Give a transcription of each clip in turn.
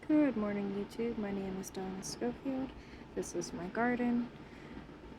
Good morning, YouTube. My name is Donna Schofield. This is my garden.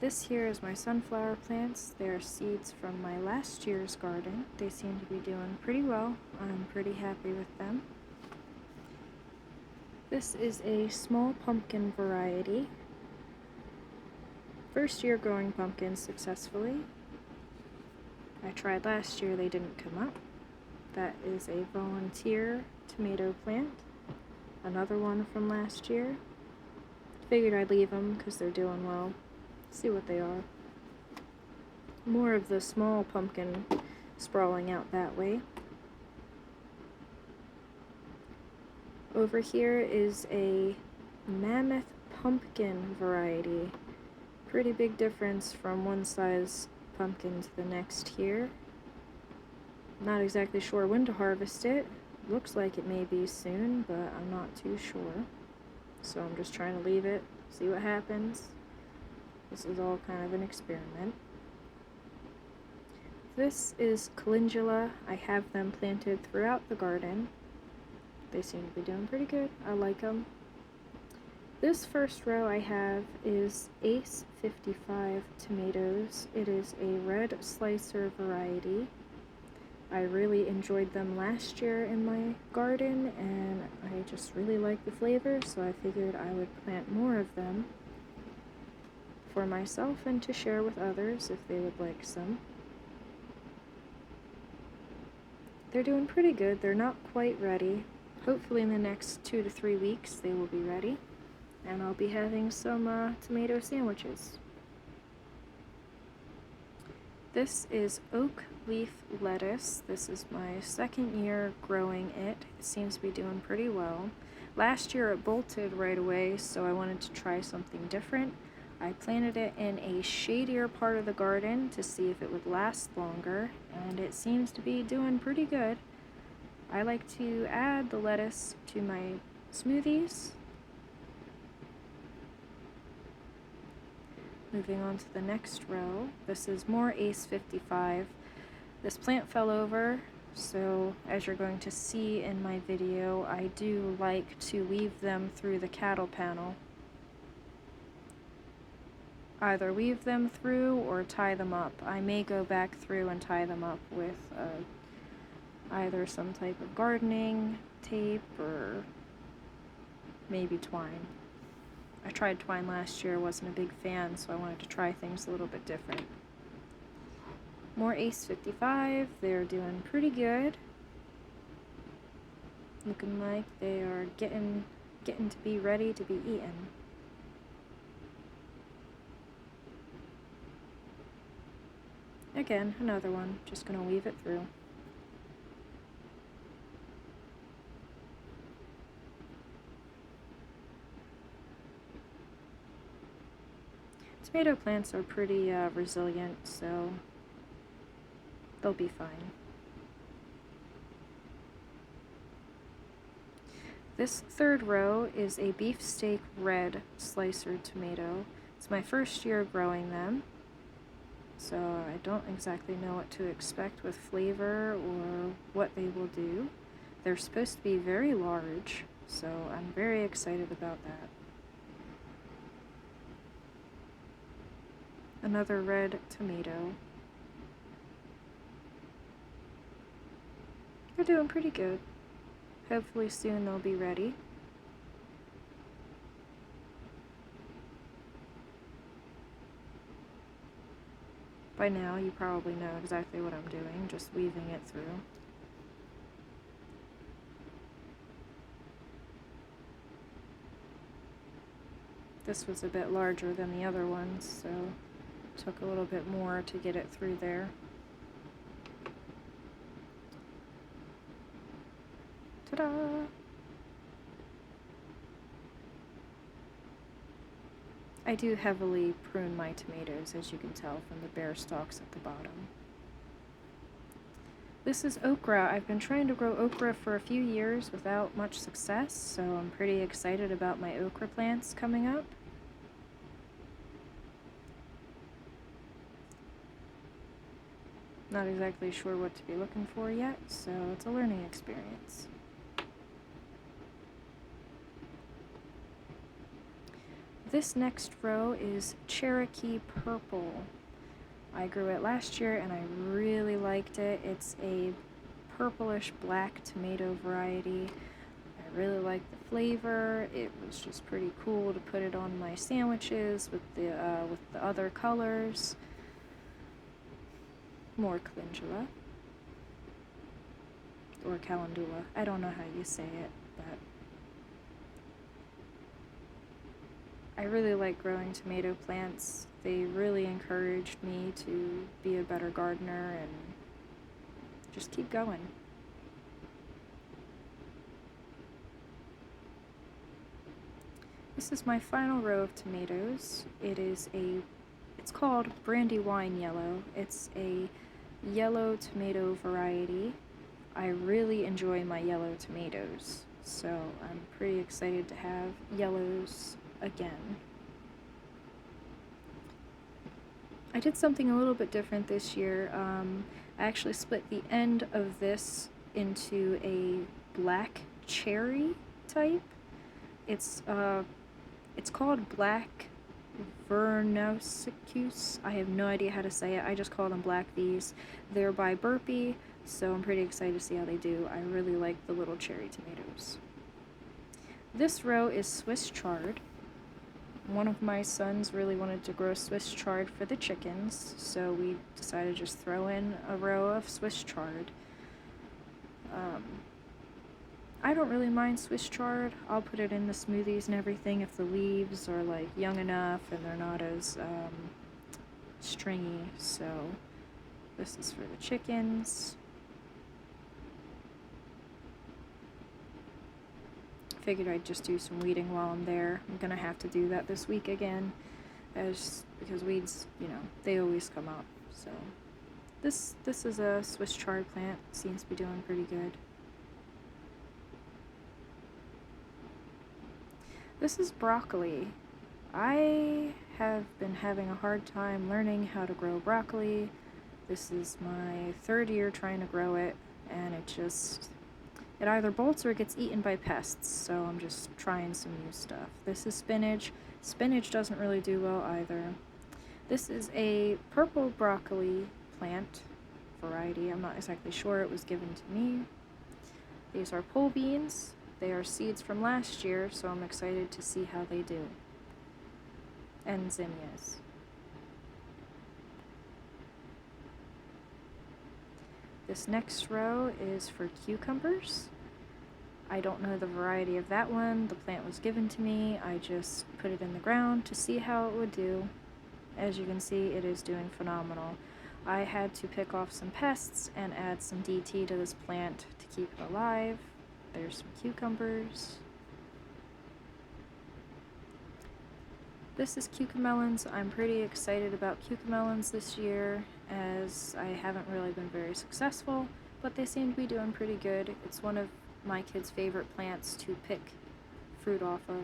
This here is my sunflower plants. They are seeds from my last year's garden. They seem to be doing pretty well. I'm pretty happy with them. This is a small pumpkin variety. First year growing pumpkins successfully. I tried last year, they didn't come up. That is a volunteer tomato plant. Another one from last year. Figured I'd leave them because they're doing well. See what they are. More of the small pumpkin sprawling out that way. Over here is a mammoth pumpkin variety. Pretty big difference from one size pumpkin to the next here. Not exactly sure when to harvest it. Looks like it may be soon, but I'm not too sure. So I'm just trying to leave it, see what happens. This is all kind of an experiment. This is calendula. I have them planted throughout the garden. They seem to be doing pretty good. I like them. This first row I have is Ace 55 tomatoes. It is a red slicer variety. I really enjoyed them last year in my garden, and I just really like the flavor, so I figured I would plant more of them for myself and to share with others if they would like some. They're doing pretty good. They're not quite ready. Hopefully in the next 2 to 3 weeks they will be ready, and I'll be having some tomato sandwiches. This is oak leaf lettuce. This is my second year growing it. It seems to be doing pretty well. Last year it bolted right away, so I wanted to try something different. I planted it in a shadier part of the garden to see if it would last longer, and it seems to be doing pretty good. I like to add the lettuce to my smoothies. Moving on to the next row, this is more Ace 55. This plant fell over, so as you're going to see in my video, I do like to weave them through the cattle panel. Either weave them through or tie them up. I may go back through and tie them up with either some type of gardening tape or maybe twine. I tried twine last year, wasn't a big fan, so I wanted to try things a little bit different. More Ace 55, they're doing pretty good. Looking like they are getting to be ready to be eaten. Again, another one, just gonna weave it through. Tomato plants are pretty resilient, so they'll be fine. This third row is a beefsteak red slicer tomato. It's my first year growing them, so I don't exactly know what to expect with flavor or what they will do. They're supposed to be very large, so I'm very excited about that. Another red tomato. They're doing pretty good. Hopefully soon they'll be ready. By now you probably know exactly what I'm doing, just weaving it through. This was a bit larger than the other ones, so it took a little bit more to get it through there. Ta-da! I do heavily prune my tomatoes, as you can tell from the bare stalks at the bottom. This is okra. I've been trying to grow okra for a few years without much success, so I'm pretty excited about my okra plants coming up. Not exactly sure what to be looking for yet, so it's a learning experience. This next row is Cherokee Purple. I grew it last year and I really liked it. It's a purplish black tomato variety. I really like the flavor. It was just pretty cool to put it on my sandwiches with the other colors. More calendula. Or calendula. I don't know how you say it, but I really like growing tomato plants. They really encouraged me to be a better gardener and just keep going. This is my final row of tomatoes. It's called Brandywine Yellow. It's a yellow tomato variety. I really enjoy my yellow tomatoes, so I'm pretty excited to have yellows again. I did something a little bit different this year. I actually split the end of this into a black cherry type. It's called Black Vernosicus. I have no idea how to say it. I just call them Black V's. They're by Burpee, so I'm pretty excited to see how they do. I really like the little cherry tomatoes. This row is Swiss chard. One of my sons really wanted to grow Swiss chard for the chickens, so we decided to just throw in a row of Swiss chard. I don't really mind Swiss chard. I'll put it in the smoothies and everything if the leaves are like young enough and they're not as stringy. So this is for the chickens. Figured I'd just do some weeding while I'm there. I'm gonna have to do that this week again, because weeds, they always come up. So this is a Swiss chard plant. Seems to be doing pretty good. This is broccoli. I have been having a hard time learning how to grow broccoli. This is my third year trying to grow it, and it either bolts or gets eaten by pests, so I'm just trying some new stuff. This is spinach. Spinach doesn't really do well either. This is a purple broccoli plant variety. I'm not exactly sure. It was given to me. These are pole beans. They are seeds from last year, so I'm excited to see how they do. And zinnias. This next row is for cucumbers. I don't know the variety of that one. The plant was given to me. I just put it in the ground to see how it would do. As you can see, it is doing phenomenal. I had to pick off some pests and add some DT to this plant to keep it alive. There's some cucumbers. This is cucamelons. I'm pretty excited about cucamelons this year, as I haven't really been very successful, but they seem to be doing pretty good. It's one of my kids' favorite plants to pick fruit off of.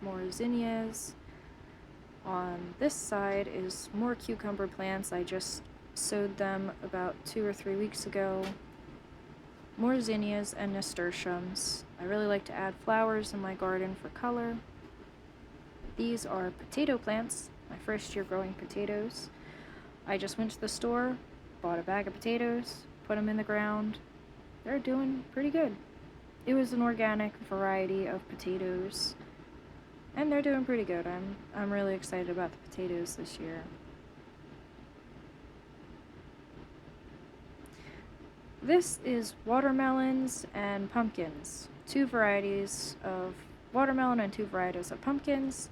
More zinnias. On this side is more cucumber plants. I just sowed them about 2 or 3 weeks ago. More zinnias and nasturtiums. I really like to add flowers in my garden for color. These are potato plants, my first year growing potatoes. I just went to the store, bought a bag of potatoes, put them in the ground. They're doing pretty good. It was an organic variety of potatoes, and they're doing pretty good. I'm really excited about the potatoes this year. This is watermelons and pumpkins. 2 varieties of watermelon and 2 varieties of pumpkins.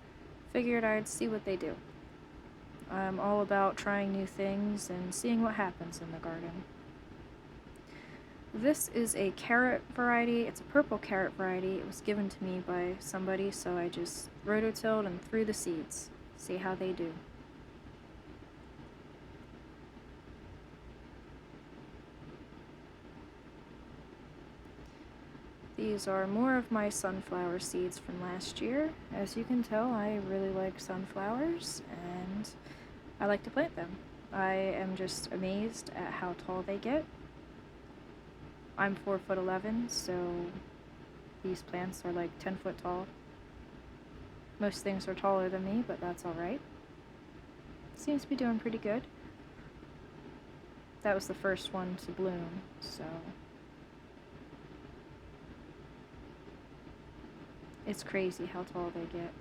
Figured I'd see what they do. I'm all about trying new things and seeing what happens in the garden. This is a carrot variety. It's a purple carrot variety. It was given to me by somebody, so I just rototilled and threw the seeds. See how they do. These are more of my sunflower seeds from last year. As you can tell, I really like sunflowers, and I like to plant them. I am just amazed at how tall they get. I'm 4'11", so these plants are like 10 foot tall. Most things are taller than me, but that's alright. Seems to be doing pretty good. That was the first one to bloom, so it's crazy how tall they get.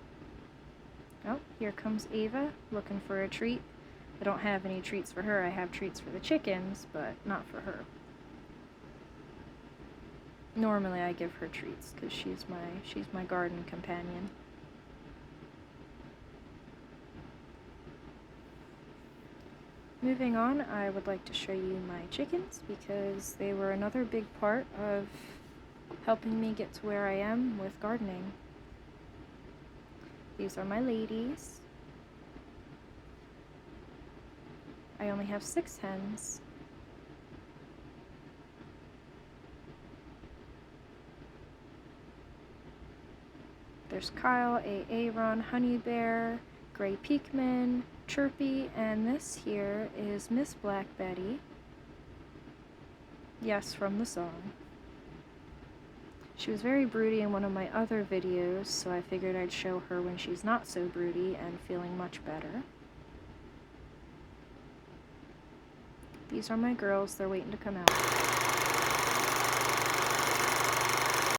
Oh, here comes Ava, looking for a treat. I don't have any treats for her. I have treats for the chickens, but not for her. Normally I give her treats because she's my garden companion. Moving on, I would like to show you my chickens because they were another big part of helping me get to where I am with gardening. These are my ladies. I only have 6 hens. There's Kyle, Aaron, Honey Bear, Gray Peakman, Chirpy, and this here is Miss Black Betty. Yes, from the song. She was very broody in one of my other videos, so I figured I'd show her when she's not so broody and feeling much better. These are my girls, they're waiting to come out.